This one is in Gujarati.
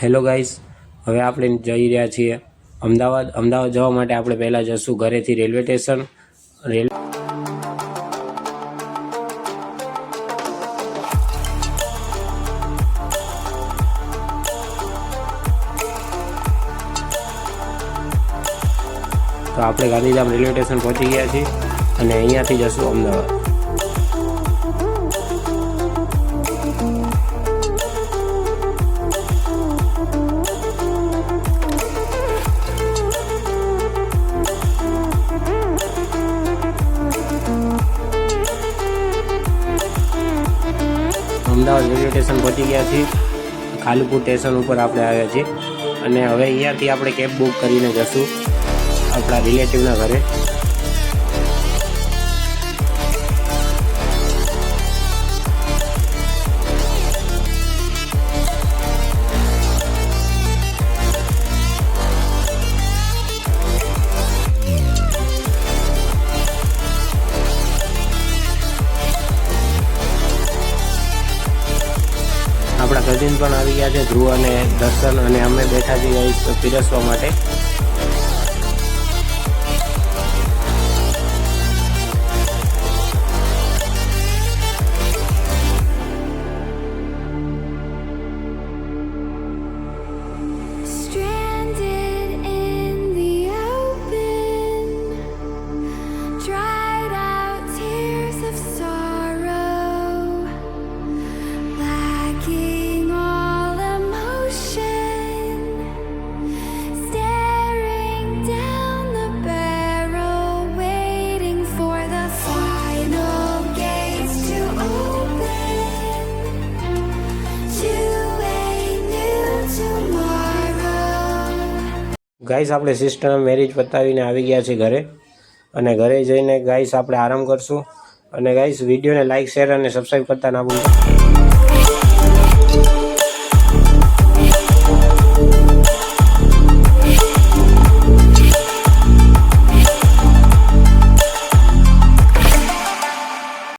હેલો ગાઈસ, હવે આપણે જઈ રહ્યા છીએ અમદાવાદ જવા માટે આપણે પહેલાં જશું ઘરેથી રેલવે સ્ટેશન. તો આપણે ગાંધીધામ રેલવે સ્ટેશન પહોંચી ગયા છીએ અને અહીંયાથી જશું અમદાવાદ. અમદાવાદ રેલવે સ્ટેશન પહોંચી ગયા છીએ. ખાલીપુર સ્ટેશન ઉપર આપણે આવ્યા છીએ અને હવે અહીંયાથી આપણે કેબ બુક કરીને જશું આપણા રિલેટિવના ઘરે. આપણા કઝિન પણ આવી ગયા છે, ધ્રુવ અને દર્શન, અને અમે બેઠા છીએ પીરસવા માટે. ગાઈસ, આપણે સિસ્ટરના મેરેજ પતાવીને આવી ગયા છે ઘરે, અને ઘરે જઈને ગાઈસ આપણે આરામ કરશું. અને ગાઈસ, વિડીયોને લાઈક, શેર અને સબસ્ક્રાઈબ કરતા ના ભૂલતા.